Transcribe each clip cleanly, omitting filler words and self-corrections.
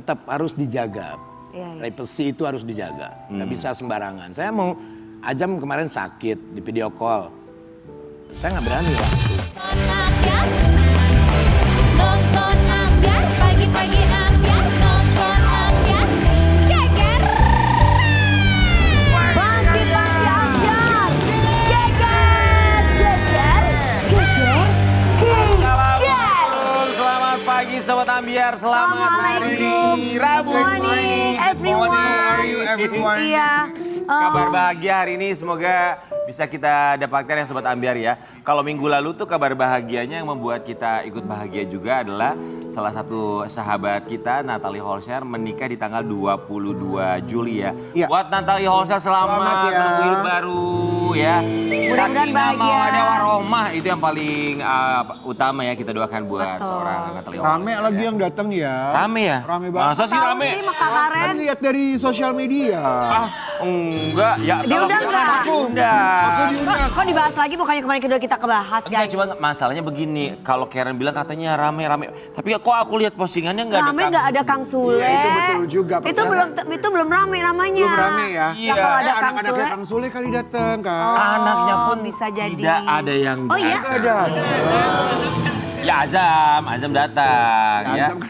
tetap harus dijaga. Privacy itu harus dijaga, nggak bisa sembarangan. Saya mau Ajam kemarin sakit di video call, saya nggak berani waktu. Nonton Ambyar, pagi-pagi Ambyar, nonton Ambyar, geger. Pagi-pagi Ambyar, geger, geger, geger, geger. Selamat pagi Sobat Ambyar, selamat hari Rabu. Morning, everyone. Iya. Kabar bahagia hari ini semoga bisa kita dapatkan ya Sobat Ambyar ya. Kalau minggu lalu tuh kabar bahagianya yang membuat kita ikut bahagia juga adalah salah satu sahabat kita Natalie Holscher menikah di tanggal 22 Juli ya. Iya. Buat Natalie Holscher selamat ya. menempuh hidup baru ya. Mudah-mudahan Sakinah bahagia. mawaddah warohmah itu yang paling utama ya kita doakan buat seorang Natalie Holscher. Rame lagi yang datang ya. Rame ya? Rame banget. Masa sih rame? Tahu sih Kak Karen. Kan lihat dari sosial media. Ah, enggak. Ya, Diundang nggak? Diundang. Aku diundang. Kok dibahas lagi bukannya kemarin kedua kita kebahas Enggak, guys? cuma masalahnya begini. Kalau Karen bilang katanya rame-rame. Tapi kok aku lihat postingannya enggak ada. Rame nggak ada Kang Sule? Iya, itu betul juga. Itu belum rame namanya. Belum rame ya. Iya. Kalau ada Kang Anak-anaknya Sule. Kang Sule kali datang kan. Anaknya pun bisa jadi. tidak ada yang Oh iya? datang. Ada. Ya Azam datang ya. Azam.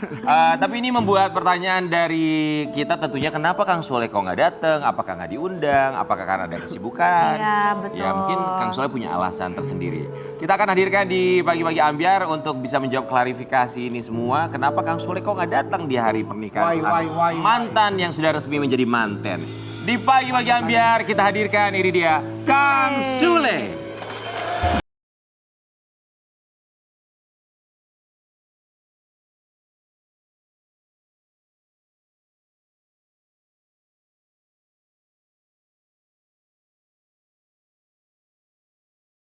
Tapi ini membuat pertanyaan dari kita tentunya kenapa Kang Sule kok nggak datang? Apakah nggak diundang? Apakah karena ada kesibukan? Iya, betul. Ya mungkin Kang Sule punya alasan tersendiri. Kita akan hadirkan di pagi-pagi Ambyar untuk bisa menjawab klarifikasi ini semua. Kenapa Kang Sule kok nggak datang di hari pernikahan Why? mantan yang sudah resmi menjadi manten? Di pagi-pagi Ambyar kita hadirkan ini dia Kang Sule.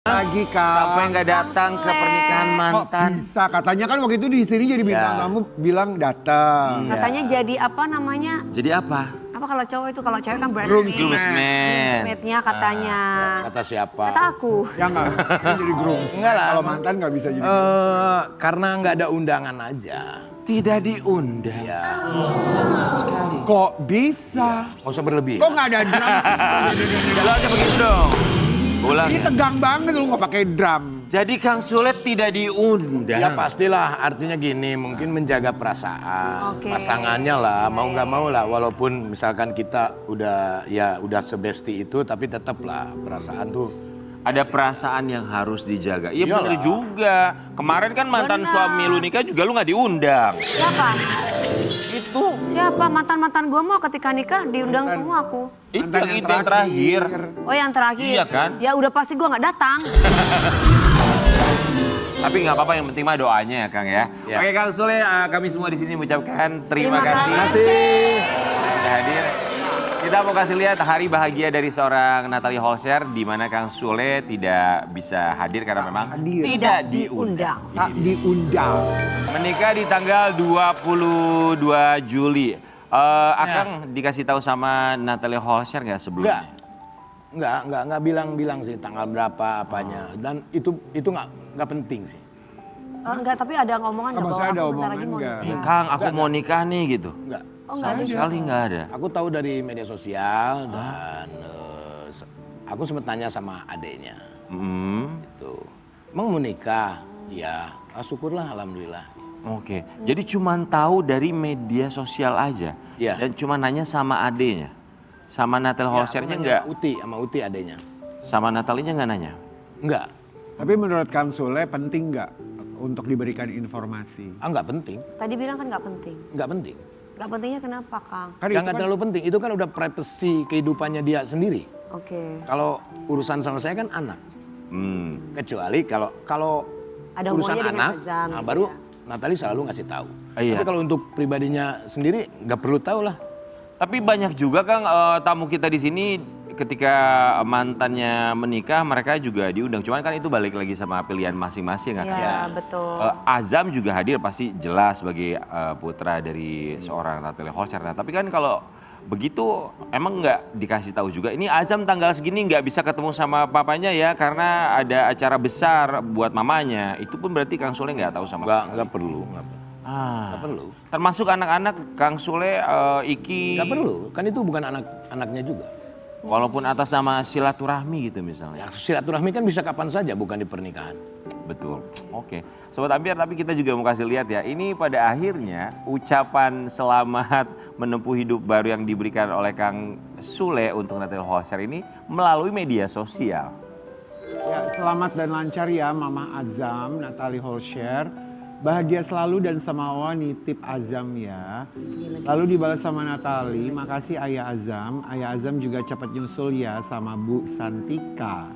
Lagi Kak. Siapa yang nggak datang ke pernikahan Kok mantan? bisa? Katanya kan waktu itu di sini jadi bintang Ya. tamu bilang datang. Katanya jadi apa namanya? Jadi apa? Apa kalau cowok itu? Kalau cewek kan Groomsman. Groomsman. Groomsmaid-nya katanya. Kata siapa? Kata aku. Ya enggak, bisa jadi groomsman. Enggak lah. Kalau mantan nggak bisa jadi. Karena nggak ada undangan aja. Tidak diundang. Ya, Sama sekali. Kok bisa? nggak usah berlebih. Kok nggak ada drum sih? Lo aja begitu dong. Ulang. Ini tegang banget lu nggak pakai drum. Jadi Kang Sule tidak diundang. Ya pastilah, artinya gini, mungkin menjaga perasaan Oke. pasangannya lah, mau nggak mau lah, walaupun misalkan kita udah sebesti itu, tapi tetaplah perasaan tuh. Ada perasaan yang harus dijaga. Iya Iyalah. bener juga. Kemarin kan mantan Benar. suami lu nikah juga lu nggak diundang. Siapa? Itu. Siapa? Mantan-mantan gue mau ketika nikah diundang semua aku. Itu Mantan yang itu yang terakhir. Oh yang terakhir? Iya kan? Ya udah pasti gue nggak datang. Tapi nggak apa-apa, yang penting mah doanya ya Kang ya. Ya. Oke Kang Sule, kami semua di sini mengucapkan terima kasih. Sudah hadir. Kita mau kasih lihat hari bahagia dari seorang Natalie Holscher di mana Kang Sule tidak bisa hadir karena memang hadir. tidak diundang. Tak diundang. Menikah di tanggal 22 Juli. Akang dikasih tahu sama Natalie Holscher nggak sebelumnya? Nggak bilang sih tanggal berapa apanya, dan itu nggak penting sih. Enggak, tapi ada ngomongan nggak Maksudnya ada bahwa aku bentar omongan lagi mau nggak? nikah? Kang, aku mau nikah nih gitu. Nggak. Oh nggak ada. Sekali nggak ada. Aku tahu dari media sosial dan aku sempat tanya sama adeknya. Itu, emang mau nikah? Ya, syukurlah, alhamdulillah. Oke, jadi cuman tahu dari media sosial aja. Iya. Dan cuma nanya sama adenya. Sama Natalie Holschernya nggak? Sama Uti adeknya. Sama Natalinya nggak nanya? Enggak. Tapi menurut Kang Sule penting nggak untuk diberikan informasi? Nggak penting. Tadi bilang kan nggak penting. Nggak penting. Nggak pentingnya kenapa Kang? Kan itu Nggak terlalu penting. Itu kan udah privacy kehidupannya dia sendiri. Oke. Kalau urusan sama saya kan anak. Kecuali kalau Ada urusan hubungannya dengan anak, Azam, nah, gitu baru ya. Natalie selalu ngasih tahu. Iya. Tapi kalau untuk pribadinya sendiri nggak perlu tahu lah. Tapi banyak juga Kang tamu kita di sini ketika mantannya menikah mereka juga diundang. Cuman kan itu balik lagi sama pilihan masing-masing kan. Iya betul. Azam juga hadir pasti jelas sebagai putra dari seorang Natalie Holscher. Nah, tapi kan kalau begitu emang nggak dikasih tahu juga. Ini Azam tanggal segini nggak bisa ketemu sama papanya ya karena ada acara besar buat mamanya. Itu pun berarti Kang Sule nggak tahu sama sekali. Nggak perlu. Nggak perlu. Termasuk anak-anak Kang Sule, Iki, Nggak perlu, kan itu bukan anak-anaknya juga. walaupun atas nama silaturahmi gitu misalnya. Ya, silaturahmi kan bisa kapan saja, bukan di pernikahan. Betul. Oke. Sobat Ambiar, tapi kita juga mau kasih lihat ya. Ini pada akhirnya ucapan selamat menempuh hidup baru yang diberikan oleh Kang Sule untuk Natalie Holscher ini melalui media sosial. Ya, selamat dan lancar ya Mama Azam, Natalie Holscher. Bahagia selalu dan samawa nitip Azam ya. Lalu dibalas sama Natalie, makasih Ayah Azam. Ayah Azam juga cepat nyusul ya sama Bu Santika.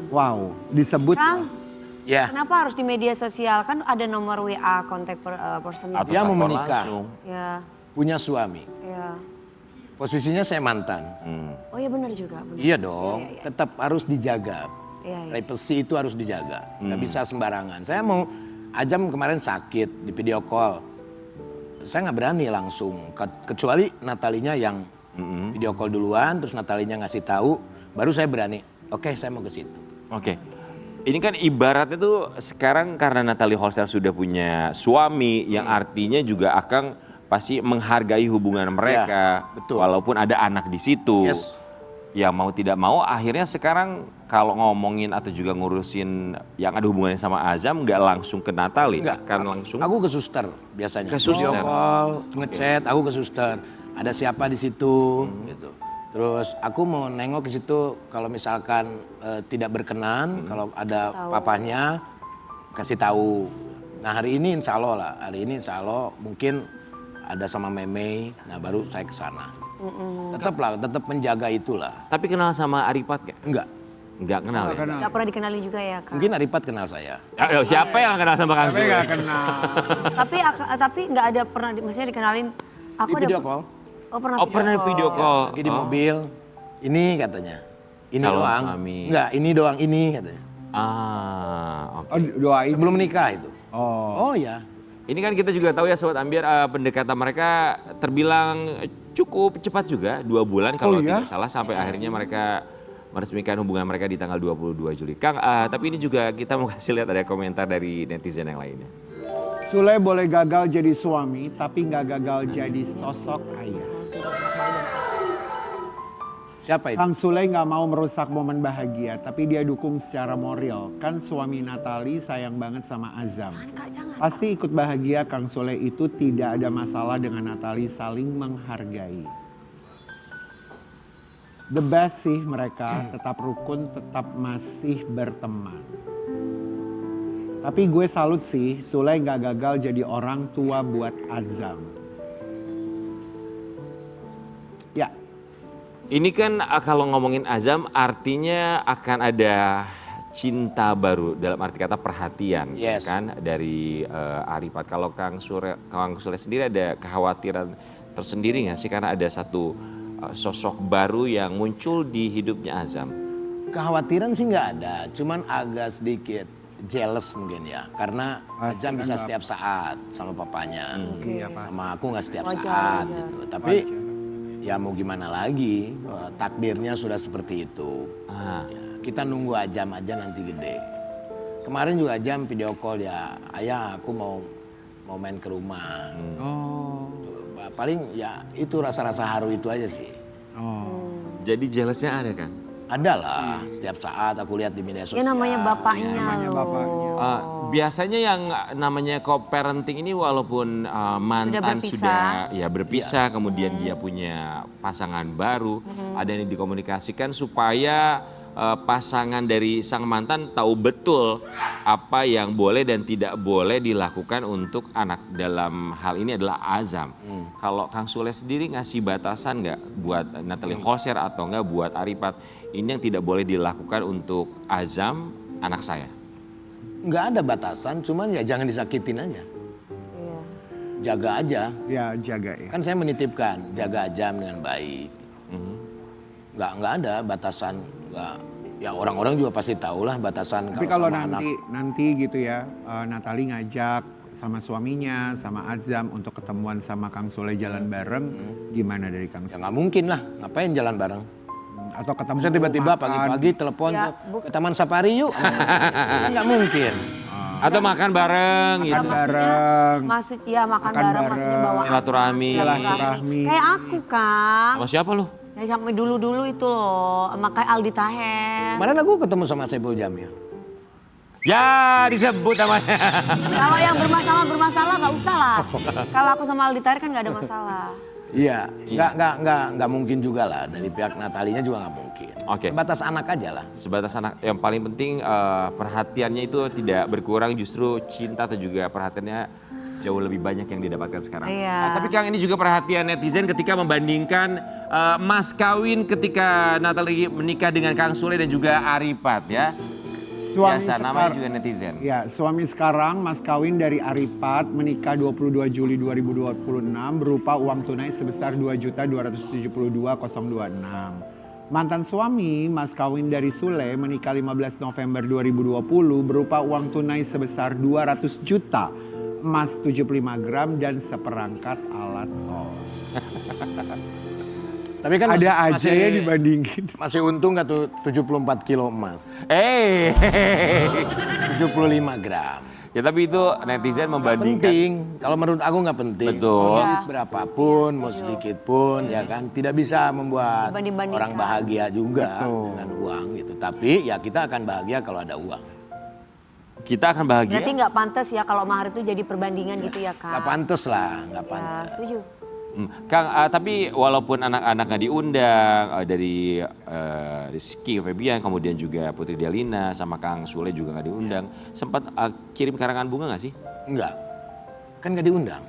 Wow, disebut. Kang, Ya, kenapa harus di media sosial? Kan ada nomor WA kontak person. Atau dia mau telepon menikah, langsung. Ya, punya suami. ya. Posisinya saya mantan. Oh ya benar juga. Benar. Iya dong, tetap harus dijaga. Iya, iya. Privacy itu harus dijaga, nggak bisa sembarangan. Saya mau, Ajam kemarin sakit di video call. Saya nggak berani langsung, kecuali Natalinya yang video call duluan, terus Natalinya ngasih tahu, baru saya berani. Oke, saya mau ke situ. Oke. Ini kan ibaratnya tuh sekarang karena Natalie Holscher sudah punya suami yang artinya juga akan pasti menghargai hubungan mereka. Ya, betul. Walaupun ada anak di situ. Yes. Ya mau tidak mau akhirnya sekarang kalau ngomongin atau juga ngurusin yang ada hubungannya sama Azam nggak langsung ke Natalie. Kan langsung Aku ke suster biasanya. Ke suster. Video call, ngechat, aku ke suster. Ada siapa di situ, gitu. Terus aku mau nengok ke situ kalau misalkan tidak berkenan, kalau ada papahnya kasih tahu. Nah hari ini insya Allah lah, hari ini insya Allah mungkin ada sama Meme, nah baru saya ke sana. Tetap menjaga itulah. Tapi kenal sama Aripat gak? Enggak, Enggak kenal ya? Gak pernah dikenali juga ya Kang. mungkin Aripat kenal saya. Ya, siapa yang kenal sama Kang Tapi Sule? gak kenal. tapi nggak ada pernah, maksudnya dikenalin. Aku Di ada. video call, Oh pernah. Oh pernah video call. lagi di mobil, ini katanya. Ini Calon doang, suami. enggak ini doang ini katanya. Oke. Oh, doain. Sebelum menikah itu. Oh, Oh ya. Ini kan kita juga tahu ya Sobat Ambiar, pendekatan mereka terbilang cukup cepat juga, 2 bulan kalau iya? tidak salah sampai akhirnya mereka meresmikan hubungan mereka di tanggal 22 Juli. Kang, tapi ini juga kita mau kasih lihat ada komentar dari netizen yang lainnya. Sule boleh gagal jadi suami, tapi nggak gagal jadi sosok ayah. Siapa itu? Kang Sule nggak mau merusak momen bahagia, tapi dia dukung secara moral. Kan suami Natalie sayang banget sama Azam. Jangan. Pasti ikut bahagia, Kang Sule itu tidak ada masalah dengan Natalie, saling menghargai. The best sih mereka, tetap rukun, tetap masih berteman. Tapi gue salut sih, Sule nggak gagal jadi orang tua buat Azam. Ya, Ini kan kalau ngomongin Azam artinya akan ada cinta baru dalam arti kata perhatian Yes. kan dari Aripat. Kalau Kang Sule sendiri ada kekhawatiran tersendiri nggak sih karena ada satu sosok baru yang muncul di hidupnya Azam? Kekhawatiran sih nggak ada, cuman agak sedikit jealous mungkin ya. Karena Pasti Azam kan, bisa Bap. setiap saat sama papanya. iya pasti. Sama aku nggak setiap Wajar, saat wajar. gitu. Tapi Wajar. ya mau gimana lagi, takdirnya sudah seperti itu. Ya, kita nunggu Ajam aja nanti gede. Kemarin juga Ajam video call ya, ayah aku mau main ke rumah. Oh, Paling ya itu rasa-rasa haru itu aja sih. oh. Jadi jealousnya ada kan? Ada lah, setiap saat aku lihat di media Ya sosial. namanya bapaknya Namanya loh. bapaknya. Biasanya yang namanya co-parenting ini walaupun mantan berpisah. sudah berpisah, kemudian dia punya pasangan baru, ada yang dikomunikasikan supaya pasangan dari sang mantan tahu betul apa yang boleh dan tidak boleh dilakukan untuk anak. Dalam hal ini adalah Azam. Kalau Kang Sule sendiri ngasih batasan nggak buat Natalie Holscher atau nggak buat Aripat, ini yang tidak boleh dilakukan untuk Azam, anak saya? Nggak ada batasan, cuman ya jangan disakitin aja. Iya. Jaga aja. Ya jaga ya. Kan saya menitipkan, jaga Ajam dengan baik. Nggak ada batasan. Nggak. Ya orang-orang juga pasti tahu lah batasan. Tapi kalau sama anak. nanti gitu ya, Natalie ngajak sama suaminya, sama Azam untuk ketemuan sama Kang Sule jalan bareng, gimana dari Kang Ya Sule? nggak mungkin lah, ngapain jalan bareng. Atau ketemu Bisa tiba-tiba makan. pagi-pagi telepon Ya, ke Taman Safari yuk. Nggak mungkin. Atau makan bareng Makan gitu. bareng. Maksudnya makan Makan bareng, bareng. maksudnya bawa Silaturahmi. Silaturahmi. Kayak aku Kang. Sama siapa lu? Yang sampai dulu-dulu itu loh, sama kayak Aldi Taher. Kemarin aku ketemu sama Saiful Jamil. Ya disebut namanya. Kalau yang bermasalah nggak usah lah. Kalau aku sama Aldi Taher kan nggak ada masalah. Iya, nggak mungkin juga lah dari pihak Natalinya juga nggak mungkin. Oke. Sebatas anak aja lah. Sebatas anak, yang paling penting perhatiannya itu tidak berkurang, justru cinta atau juga perhatiannya jauh lebih banyak yang didapatkan sekarang. Iya. Tapi Kang, ini juga perhatian netizen ketika membandingkan mas kawin ketika Natali menikah dengan Kang Sule dan juga Aripat ya. Biasa namanya juga netizen. Ya, suami sekarang mas kawin dari Aripat menikah 22 Juli 2026 berupa uang tunai sebesar 2.272.026. Mantan suami mas kawin dari Sule menikah 15 November 2020 berupa uang tunai sebesar 200 juta, emas 75 gram dan seperangkat alat sholat. Tapi kan Ada aja ya dibandingin. Masih untung nggak tuh 74 kilo emas, 75 gram. Ya tapi itu netizen membandingkan. Penting, kalau menurut aku nggak penting. Betul. Mau duit berapapun, mau sedikit pun, ya kan, tidak bisa membuat Dibanding-bandingkan. orang bahagia juga Betul. dengan uang gitu. Tapi ya kita akan bahagia kalau ada uang. Kita akan bahagia. Berarti nggak pantas ya kalau mahar itu jadi perbandingan gitu ya Kak. Nggak pantas lah, nggak Ya, pantas. setuju. Kang, tapi walaupun anak-anak nggak diundang dari Rizky Febian, kemudian juga Putri Dialina sama Kang Sule juga nggak diundang, sempat kirim karangan bunga nggak sih? Enggak, kan nggak diundang.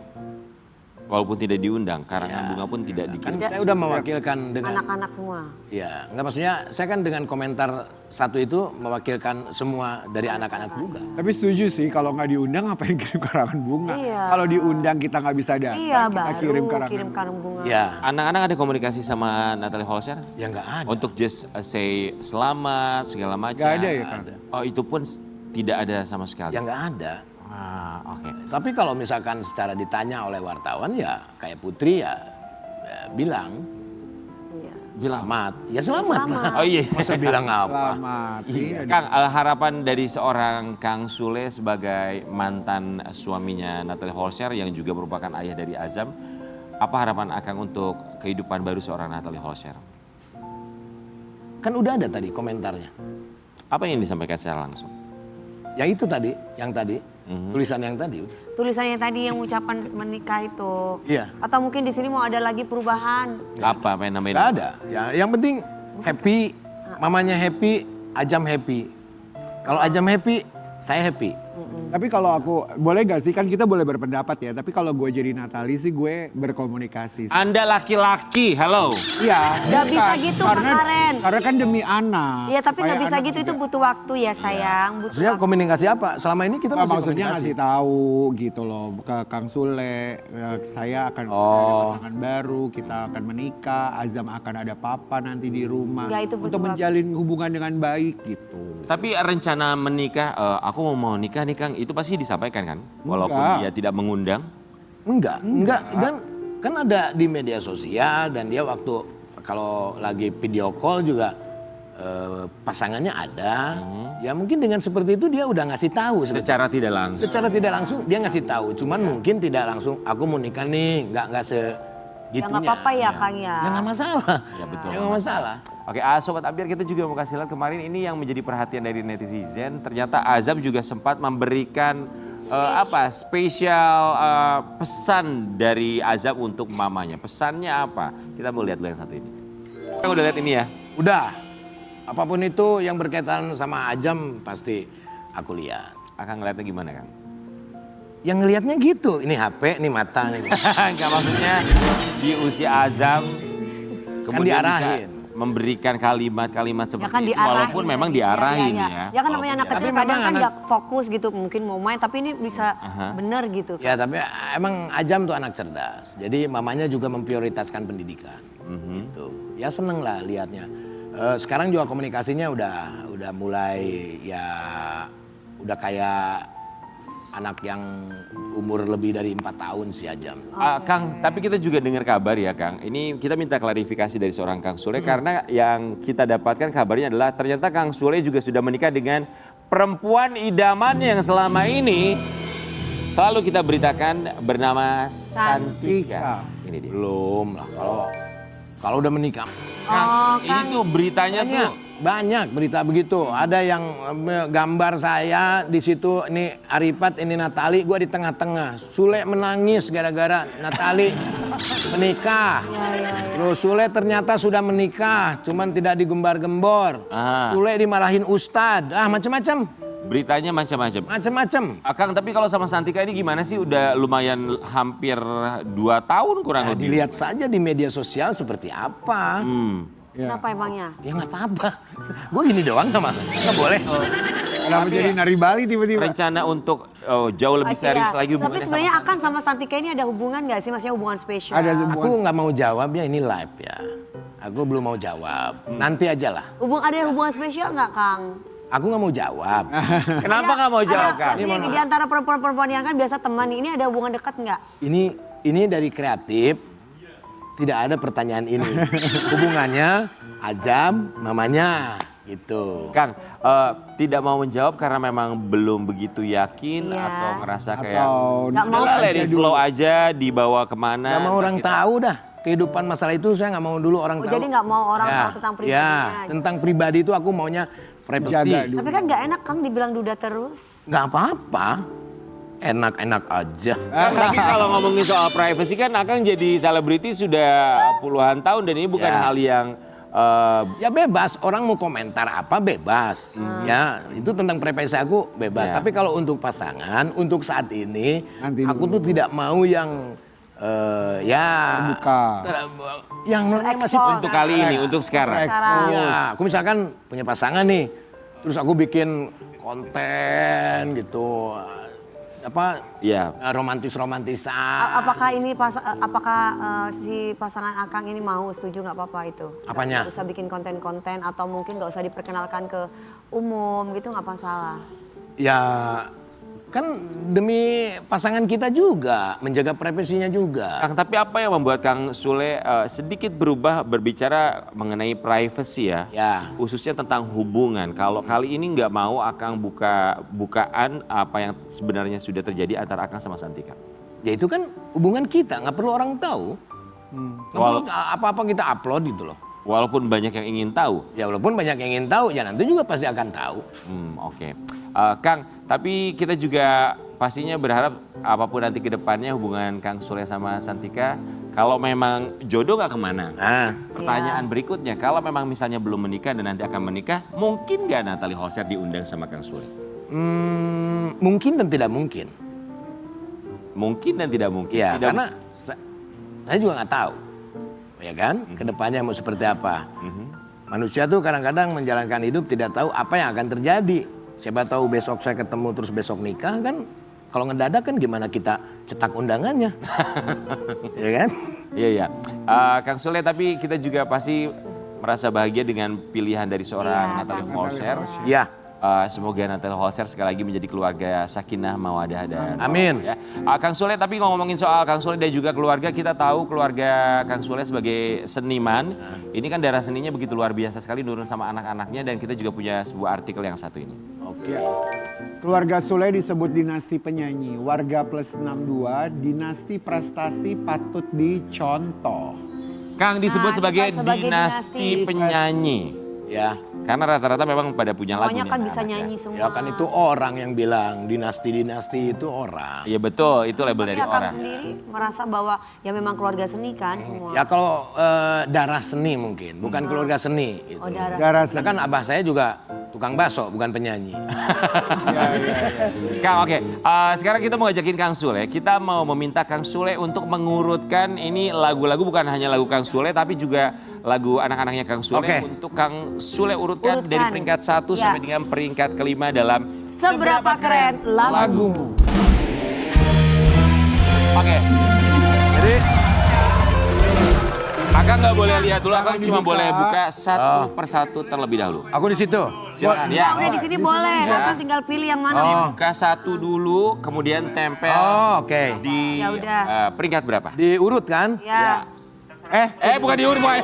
Walaupun tidak diundang, karangan bunga pun tidak Kan dikirim. saya udah mewakilkan dengan, Anak-anak semua. ya nggak maksudnya saya kan dengan komentar satu itu mewakilkan semua dari anak-anak juga. Tapi setuju sih kalau nggak diundang ngapain kirim karangan bunga. Iya. Kalau diundang kita nggak bisa datang, Iya, kita baru kirim karangan kirim bunga. Ya, Anak-anak ada komunikasi sama Natalie Holscher? ya nggak ada. Untuk just say selamat segala macam. Nggak ada ya Kang? Oh itu pun tidak ada sama sekali. Ya nggak ada. Oke. Tapi kalau misalkan secara ditanya oleh wartawan ya kayak Putri ya bilang Iya. Bilang. selamat. Ya selamat. Selamat. Oh iya. Masa bilang apa? Selamat. Iya. Kang, harapan dari seorang Kang Sule sebagai mantan suaminya Natalie Holscher yang juga merupakan ayah dari Azam, apa harapan Akang untuk kehidupan baru seorang Natalie Holscher? Kan udah ada tadi komentarnya. Apa yang disampaikan secara langsung? Ya itu tadi, yang tadi, tulisan yang tadi. Tulisannya tadi yang ucapan menikah itu. Iya. Atau mungkin di sini mau ada lagi perubahan. Apa yang namanya? Nggak ada. Ya, yang penting happy, mamanya happy, Ajam happy. Kalau Ajam happy, saya happy. Tapi kalau aku, boleh gak sih, kan kita boleh berpendapat ya. Tapi kalau gue jadi Natali sih gue berkomunikasi. Anda laki-laki, halo. Iya. Nggak bukan. bisa gitu, Kak Karen. Karena kan demi anak. Iya tapi nggak Supaya bisa anak gitu, itu juga- butuh waktu ya sayang. Butuh Maksudnya waktu. komunikasi apa? Selama ini kita Nggak, masih maksudnya komunikasi. ngasih tahu gitu loh ke Kang Sule, saya akan ada pasangan baru, kita akan menikah, Azam akan ada papa nanti di rumah. Nggak, itu butuh untuk waktu. menjalin hubungan dengan baik gitu. Tapi rencana menikah, aku mau nikah nih Kang, itu pasti disampaikan kan? Walaupun Enggak. dia tidak mengundang. Enggak. Dan kan ada di media sosial dan dia waktu kalau lagi video call juga pasangannya ada. Ya mungkin dengan seperti itu dia udah ngasih tahu. Secara tidak langsung. Secara tidak langsung dia ngasih tahu. Cuman mungkin tidak langsung aku mau nikah nih, nggak segitunya. Ya nggak apa-apa ya Kang ya. Ya nggak masalah. Ya, betul. Ya nggak masalah. Oke, Sobat Ambiar, kita juga mau kasih lihat kemarin ini yang menjadi perhatian dari netizen. Ternyata Azam juga sempat memberikan spesial pesan dari Azam untuk mamanya. Pesannya apa? Kita mau lihat dulu yang satu ini. Kita udah lihat ini ya? Udah. Apapun itu yang berkaitan sama Ajam pasti aku lihat. Akan ngeliatnya gimana Kang? Yang ngelihatnya gitu. Ini HP, ini mata nih. Enggak, maksudnya di usia Azam kemudian bisa diarahin. memberikan kalimat-kalimat Ya seperti kan itu. diarahin. Walaupun memang diarahin ya. ya. Ya kan namanya anak Walaupun kecil Tapi kadang memang kan anak- nggak fokus gitu. Mungkin mau main tapi ini bisa bener gitu. Ya tapi emang Ajam tuh anak cerdas. Jadi mamanya juga memprioritaskan pendidikan. Gitu. Ya seneng lah liatnya. Sekarang juga komunikasinya udah mulai ya udah kayak anak yang umur lebih dari 4 tahun si Ajam. Kang, tapi kita juga dengar kabar ya Kang. Ini kita minta klarifikasi dari seorang Kang Sule karena yang kita dapatkan kabarnya adalah ternyata Kang Sule juga sudah menikah dengan perempuan idaman yang selama ini selalu kita beritakan bernama Santika. Ini dia. Belum lah, kalau udah menikah. Kang, ini tuh beritanya tuh Banyak berita begitu. Ada yang gambar saya di situ, ini Arifat, ini Natali, gue di tengah-tengah. Sule menangis gara-gara Natali menikah. Loh, Sule ternyata sudah menikah, cuman tidak digembar-gembor. Sule dimarahin Ustadz, macam-macam. beritanya macam-macam. Macam-macam. Kang, tapi kalau sama Santika ini gimana sih? Udah lumayan hampir 2 tahun kurang lebih. Dilihat saja di media sosial seperti apa. Kenapa emangnya? Ya nggak apa-apa. Gue gini doang nggak boleh. Kenapa jadi nari Bali tiba-tiba? Rencana untuk jauh lebih serius lagi Tapi hubungannya sebenarnya sama Akan sama Santika ini ada hubungan nggak sih? Maksudnya hubungan spesial? Ada Aku nggak mau jawabnya, ini live ya. Aku belum mau jawab. Nanti aja lah. Ada hubungan spesial nggak, Kang? Aku nggak mau jawab. Kenapa nggak mau jawab, Kang? Maksudnya di antara perempuan-perempuan yang kan biasa teman, ini ada hubungan dekat nggak? Ini dari kreatif. Tidak ada pertanyaan ini. Hubungannya Ajam, mamanya gitu. Kang, tidak mau menjawab karena memang belum begitu yakin Iya. atau ngerasa kayak Nggak mau "Udah lah, let it flow aja, dibawa kemana. Nggak mau ntar orang kita-" tahu dah. Kehidupan masalah itu saya nggak mau dulu orang tahu. Jadi nggak mau orang Ya, tahu tentang pribadinya. Ya, tentang pribadi itu aku maunya privacy. Jaga dulu. Tapi kan nggak enak, Kang, dibilang duda terus. Nggak apa-apa. Enak-enak aja. Kang, tapi kalau ngomongin soal privacy kan Akang jadi selebriti sudah puluhan tahun dan ini bukan Ya. hal yang Ya bebas, orang mau komentar apa bebas. Ya, itu tentang privasi aku bebas. Ya. Tapi kalau untuk pasangan, untuk saat ini, Nanti aku tuh tidak mau yang Terbuka. yang namanya masih Terekspos. untuk kali ini, untuk sekarang. Iya, aku misalkan punya pasangan nih, terus aku bikin konten gitu, Iya. romantisan. Apakah si pasangan Akang ini mau setuju nggak apa-apa itu? Apanya? Nggak usah bikin konten-konten atau mungkin nggak usah diperkenalkan ke umum gitu, nggak masalah. Ya kan demi pasangan kita juga, menjaga privasinya juga. Kang, tapi apa yang membuat Kang Sule sedikit berubah berbicara mengenai privacy ya? Ya. Khususnya tentang hubungan. Kalau kali ini nggak mau Akang bukaan apa yang sebenarnya sudah terjadi antara Akang sama Santika. Ya itu kan hubungan kita, nggak perlu orang tahu. Nggak perlu apa-apa kita upload gitu loh. Walaupun banyak yang ingin tahu. Ya walaupun banyak yang ingin tahu, ya nanti juga pasti akan tahu. Oke. Kang, tapi kita juga pastinya berharap apapun nanti ke depannya hubungan Kang Sule sama Santika, kalau memang jodoh nggak kemana. Nah, Pertanyaan berikutnya, kalau memang misalnya belum menikah dan nanti akan menikah, mungkin nggak Natalie Holscher diundang sama Kang Sule? mungkin dan tidak mungkin. Mungkin dan tidak mungkin. Ya, Tidak karena saya juga nggak tahu, ya kan, kedepannya mau seperti apa. Manusia tuh kadang-kadang menjalankan hidup tidak tahu apa yang akan terjadi. Siapa tahu besok saya ketemu terus besok nikah kan, kalau ngedadak kan gimana kita cetak undangannya, ya kan? Iya, iya. Kang Sule, tapi kita juga pasti merasa bahagia dengan pilihan dari seorang Natalie Holscher. Ya, Semoga Natalie Holscher sekali lagi menjadi keluarga sakinah, mawadah dan amin. ya. Kang Sule, tapi ngomongin soal Kang Sule dan juga keluarga, kita tahu keluarga Kang Sule sebagai seniman, ini kan darah seninya begitu luar biasa sekali nurun sama anak-anaknya, dan kita juga punya sebuah artikel yang satu ini. Ya. Keluarga Sule disebut dinasti penyanyi. Warga plus 62, dinasti prestasi patut dicontoh. Kang disebut sebagai sebagai dinasti dinasti. penyanyi. Ya, Karena rata-rata memang pada punya lagu. Semuanya nih kan anak-anak bisa ya. nyanyi semua. ya kan itu orang yang bilang dinasti-dinasti itu orang. Iya betul, itu label Tapi dari Akang orang. sendiri merasa bahwa ya memang keluarga seni kan semua. Ya kalau darah seni mungkin, bukan keluarga seni. Gitu. Oh, darah. Darah Karena kan abah saya juga tukang bakso, bukan penyanyi. Kang, oke. Sekarang kita mau ngajakin Kang Sule. Kita mau meminta Kang Sule untuk mengurutkan ini lagu-lagu, bukan hanya lagu Kang Sule, tapi juga lagu anak-anaknya Kang Sule. Oke. Untuk Kang Sule urutkan dari Urutkan. peringkat 1 Ya. sampai dengan peringkat 5 dalam Seberapa keren lagu. Lagumu. Oke. Jadi Akang nggak boleh lihat dulu, Akang cuma dibuka. boleh buka satu persatu terlebih dahulu. Aku di situ. Silakan ya. Udah di sini boleh, Akang tinggal pilih yang mana. Buka satu dulu, kemudian tempel Oh, oke. di Ya udah. peringkat berapa? Diurut kan? Ya. Bukan diurut, boy.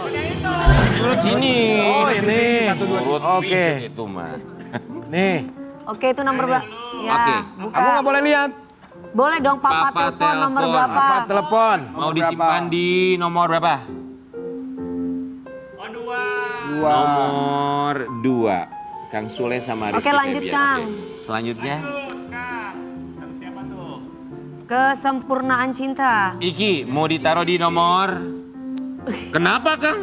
Diurut sini. Oh, ini. Satu, dua, Urut Oke. pijit itu mah. Nih, Oke, itu nomor berapa? Ya, Oke. buka. Aku nggak boleh lihat. Boleh dong papa, Papa telepon nomor telepon. berapa? Apa telepon? Mau disimpan di nomor berapa? Dua. Nomor 2. Kang Sule sama Rizky Oke, lanjut, Febian. Kang. Oke. Selanjutnya, Kesempurnaan cinta. Iki mau ditaruh di nomor. Kenapa Kang?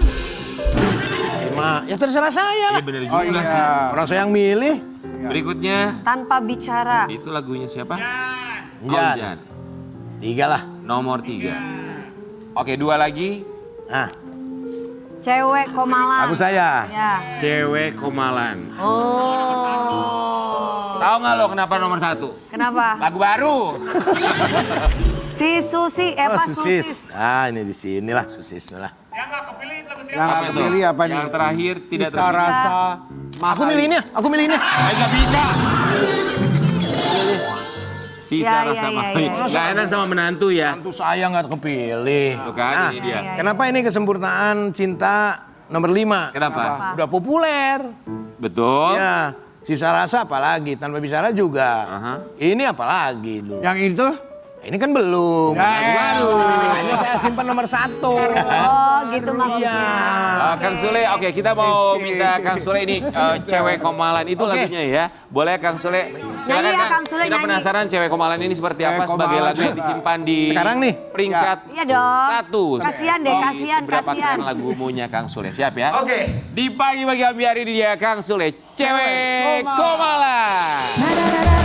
Ya terserah saya Ya lah. bener Oh juga sih. iya. Orang saya yang milih. Berikutnya, Tanpa bicara. itu lagunya siapa? Oh, Jan. Jan. 3 lah. Nomor 3. Oke, 2 lagi. Nah, Cewek komalan. aku saya. Ya. Cewek Komalan. Oh. Tahu nggak lo kenapa nomor 1? Kenapa? Lagu baru. Si Susi, Oh, Pak susis. Susis. Ah, ini di sini lah susis lah. Yang nggak Apa itu? kepilih apa nih? Yang terakhir tidak Sisa terpisah. rasa mahal. Aku milih ini, aku milih ini. Nggak bisa. Sisa Ya, rasa ya, ya, mahal. ya. Nggak enak sama menantu ya. Tentu saya nggak kepilih. Tuh kan, Nah, ini dia. ya. Kenapa ini kesempurnaan cinta nomor 5? Kenapa? Udah populer. Betul. Ya, sisa rasa apalagi, tanpa bicara juga. Aha. Ini apalagi dulu. Yang itu? Ini kan belum. Ya, Baru. Ini saya simpan nomor 1. Oh, gitu maksudnya. Kang Sule, oke kita mau Kece. minta Kang Sule ini Cewek Komalan itu Oke. lagunya ya. Boleh Kang Sule? Silakan ya, Kang Sule, Kita nyanyi. penasaran Cewek Komalan ini seperti apa Cewek sebagai Komalan lagu yang juga. disimpan di Sekarang nih? peringkat Iya dong. 1. Kasihan deh, kasihan, kasihan. Lagunya Kang Sule, siap ya? Oke. Di pagi-pagi ambiar ini dia Kang Sule, Cewek Komalan. Da, da, da, da.